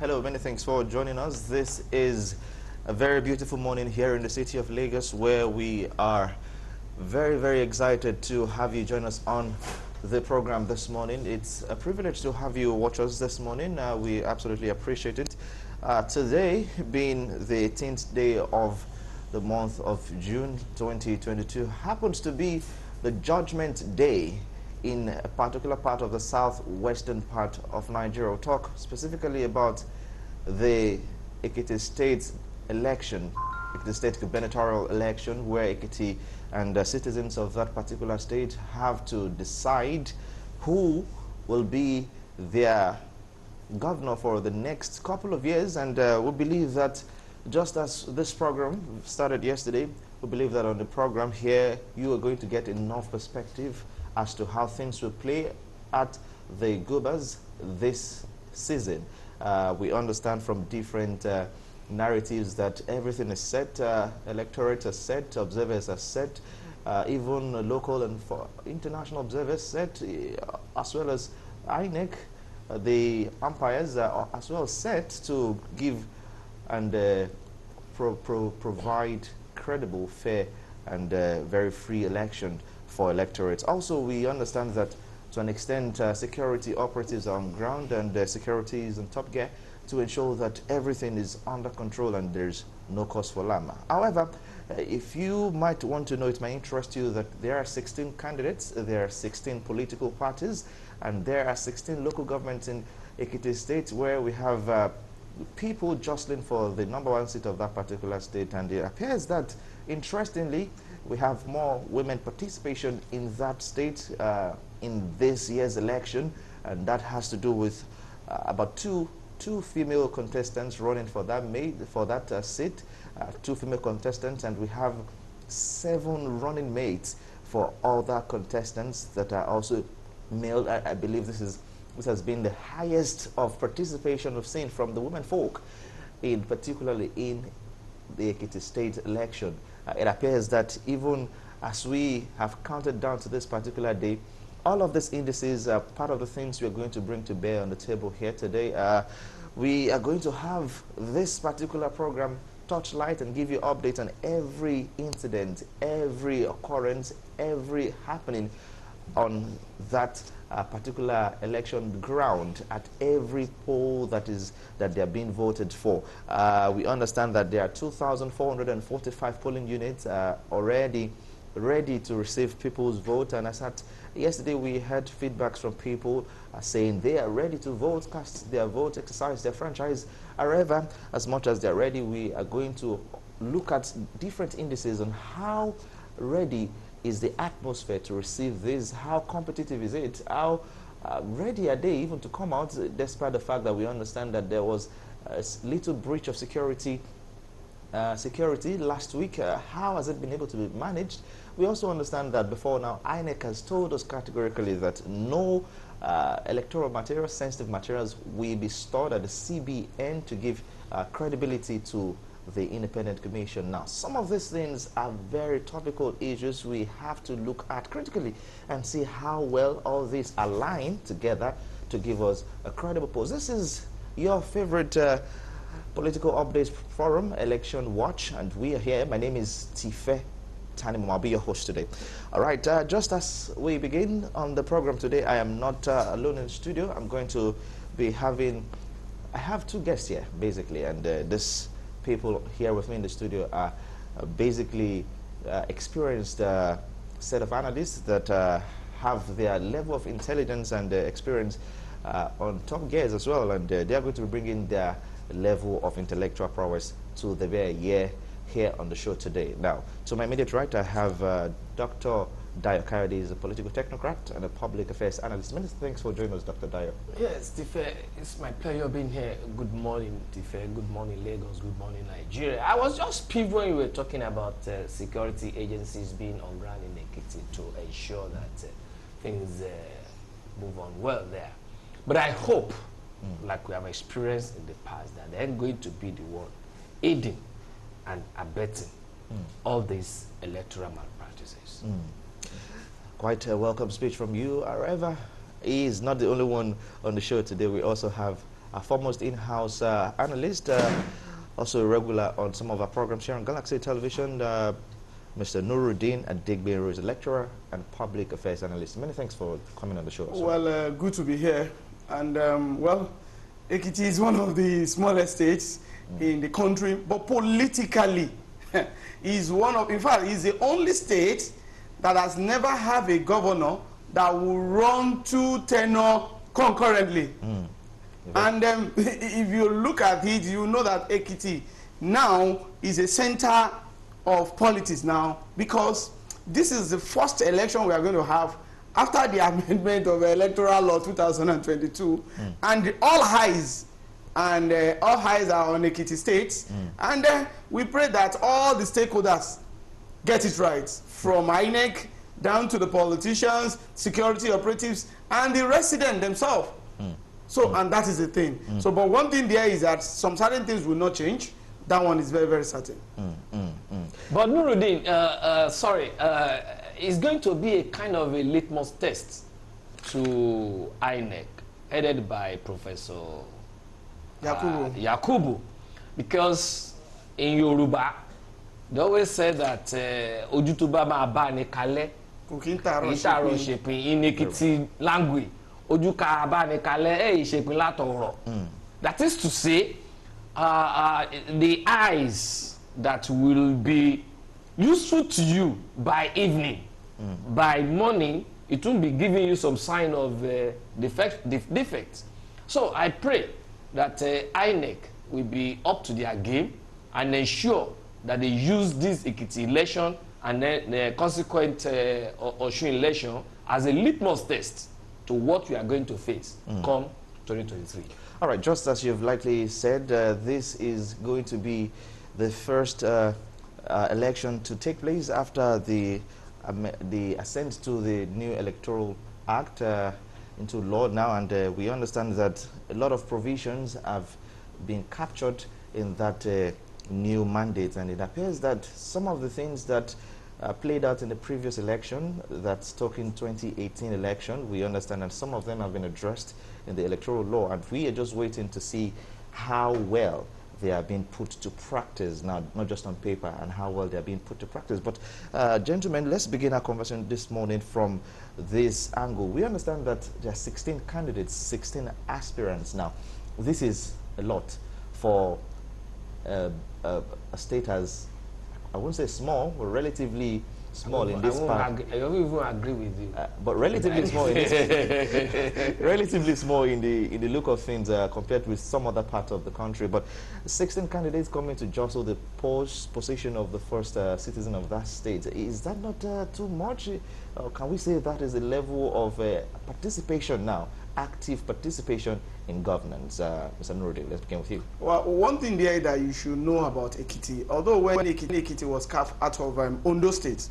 Hello, many thanks for joining us. This is a very beautiful morning here in the city of Lagos, where we are very, very excited to have you join us on the program this morning. It's a privilege to have you watch us this morning. We absolutely appreciate it. Today being the 18th day of the month of June 2022 happens to be the Judgment Day in a particular part of the southwestern part of Nigeria. We'll talk specifically about the Ekiti State election, Ekiti State gubernatorial election, where Ekiti and citizens of that particular state have to decide who will be their governor for the next couple of years. And we believe that just as this program started yesterday, we believe that on the program here, you are going to get enough perspective as to how things will play at the Gubas this season. We understand from different narratives that everything is set, electorates are set, observers are set, even local and international observers set, as well as INEC, the umpires are as well set to give and provide credible, fair, and very free election for electorates. Also, we understand that to an extent, security operatives are on ground and security is in top gear to ensure that everything is under control and there's no cause for alarm. However, if you might want to know, it might interest you that there are 16 candidates, there are 16 political parties, and there are 16 local governments in Ekiti State where we have people jostling for the #1 seat of that particular state. And it appears that, interestingly, we have more women participation in that state in this year's election, and that has to do with about two female contestants running for that seat, two female contestants, and we have 7 running mates for other contestants that are also male. I believe this has been the highest of participation we've seen from the women folk, particularly in the Ekiti State election. It appears that even as we have counted down to this particular day, all of these indices are part of the things we are going to bring to bear on the table here today. We are going to have this particular program touchlight and give you updates on every incident, every occurrence, every happening on that particular election ground, at every poll that they are being voted for. We understand that there are 2,445 polling units already ready to receive people's vote, and as at yesterday we had feedbacks from people saying they are ready to vote, cast their vote, exercise their franchise. However, as much as they're ready, we are going to look at different indices on how ready is the atmosphere to receive this, how competitive is it, how ready are they even to come out, despite the fact that we understand that there was a little breach of security last week. How has it been able to be managed? We also understand that before now, INEC has told us categorically that no electoral materials, sensitive materials, will be stored at the CBN to give credibility to the Independent Commission. Now, some of these things are very topical issues we have to look at critically and see how well all these align together to give us a credible post. This is your favorite political updates forum, Election Watch, and we are here. My name is Tife Tanim. I'll be your host today. All right, just as we begin on the program today, I am not alone in the studio. I'm going to be I have 2 guests here, basically, and this people here with me in the studio are basically experienced set of analysts that have their level of intelligence and experience on top gears as well, and they are going to be bringing their level of intellectual prowess to the very year here on the show today. Now, to my immediate right, I have Dr. Dayo Kayode. Is a political technocrat and a public affairs analyst. Many thanks for joining us, Dr. Dayo. Yes, Tife, it's my pleasure being here. Good morning, Tife. Good morning, Lagos. Good morning, Nigeria. I was just peeved when you were talking about security agencies being on ground in Ekiti to ensure that things move on well there. But I hope, like we have experienced in the past, that they're going to be the one aiding and abetting all these electoral malpractices. Quite a welcome speech from you. However, he is not the only one on the show today. We also have our foremost in-house analyst, also a regular on some of our programs here on Galaxy Television, Mr. Nuruddin Adigbe, who is a lecturer and public affairs analyst. Many thanks for coming on the show. Well, good to be here. And, well, Ekiti is one of the smallest states in the country, but politically, is one of, in fact, is the only state that has never had a governor that will run 2 tenures concurrently. And if you look at it, you know that Ekiti now is a center of politics now, because this is the first election we are going to have after the amendment of Electoral Law 2022, and all eyes are on Ekiti State, and we pray that all the stakeholders get it right, from INEC down to the politicians, security operatives, and the residents themselves. So, and that is the thing. So, but one thing there is that some certain things will not change. That one is very, very certain. But Nuruddin, it's going to be a kind of a litmus test to INEC, headed by Professor Yakubu, because in Yoruba, they always say that Ojutuba ma ba ni kale, Intaro shaping in Ekiti language, Ojuka ba ni kale, shaping latoro. That is to say, the eyes that will be useful to you by evening, by morning, it will be giving you some sign of defect. So I pray that INEC will be up to their game and ensure that they use this Ekiti election and then the consequent Osun election as a litmus test to what we are going to face come 2023. All right, just as you've likely said, this is going to be the first election to take place after the assent to the new Electoral Act into law now, and we understand that a lot of provisions have been captured in that new mandate, and it appears that some of the things that played out in the previous election, that's talking 2018 election, we understand that some of them have been addressed in the electoral law, and we are just waiting to see how well they are being put to practice now, not just on paper, and how well they are being put to practice. But gentlemen, let's begin our conversation this morning from this angle. We understand that there are 16 candidates, 16 aspirants now. This is a lot for a state as, I wouldn't say small, but relatively small in this part. I don't even agree with you. But relatively small in this, relatively small in the look of things compared with some other part of the country. But 16 candidates coming to jostle the position of the first citizen of that state. Is that not too much? Or can we say that is a level of participation now, active participation in governance? Mr. Nuruddin, let's begin with you. Well, one thing there that you should know about Ekiti, although when Ekiti was carved out of Ondo State,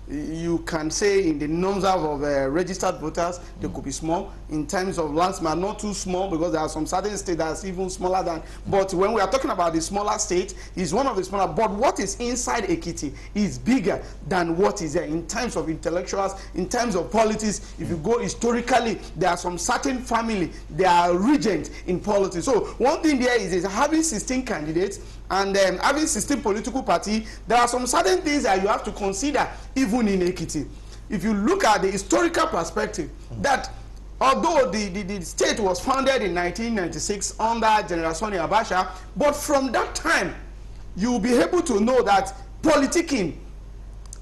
you can say in the numbers of registered voters, they could be small. In terms of landsman, not too small, because there are some certain states that's even smaller than. But when we are talking about the smaller state, it's one of the smaller. But what is inside Ekiti is bigger than what is there in terms of intellectuals, in terms of politics. If you go historically, there are some certain family, they are regent in politics. So one thing there is having 16 candidates and having 16 political parties, there are some certain things that you have to consider even in Ekiti. If you look at the historical perspective, that although the state was founded in 1996 under General Sani Abacha, but from that time, you'll be able to know that politicking,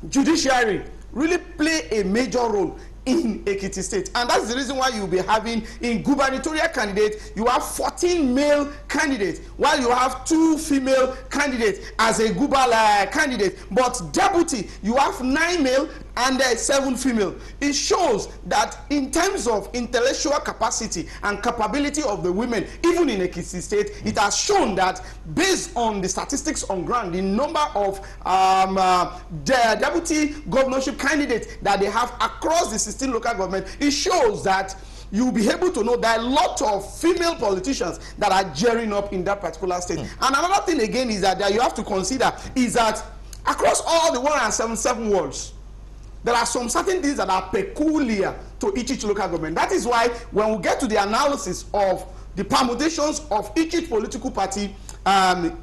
judiciary, really play a major role in Ekiti State. And that's the reason why you'll be having, in gubernatorial candidates, you have 14 male candidates, while you have 2 female candidates as a gubernatorial candidate. But deputy, you have 9 male and 7 female. It shows that in terms of intellectual capacity and capability of the women, even in Ekiti State, it has shown that based on the statistics on ground, the number of the deputy governorship candidates that they have across the 16 local government, it shows that you'll be able to know that a lot of female politicians that are gearing up in that particular state. And another thing again is that you have to consider is that across all the 177 wards, there are some certain things that are peculiar to each local government. That is why when we get to the analysis of the permutations of each political party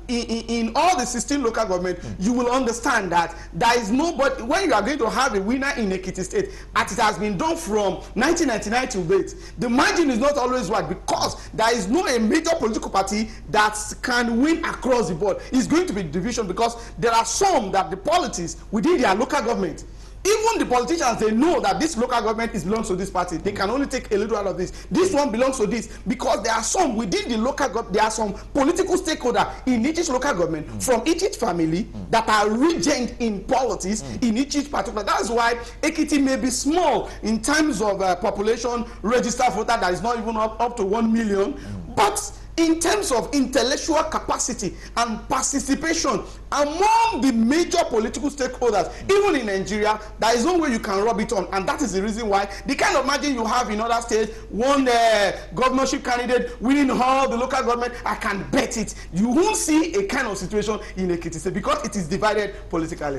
in all the 16 local government, you will understand that there is nobody, when you are going to have a winner in Ekiti State, as it has been done from 1999 to date, the margin is not always wide because there is no a major political party that can win across the board. It's going to be division because there are some that the politics within their local government, even the politicians, they know that this local government belongs to this party. They can only take a little out of this. This one belongs to this, because there are some within the local government, there are some political stakeholders in each local government from each family that are regent in politics in each particular. That's why Ekiti may be small in terms of population registered voter that is not even up to 1 million, but in terms of intellectual capacity and participation among the major political stakeholders, even in Nigeria, there is no way you can rub it on. And that is the reason why the kind of margin you have in other states, one governorship candidate winning all the local government, I can bet it, you won't see a kind of situation in Ekiti State because it is divided politically.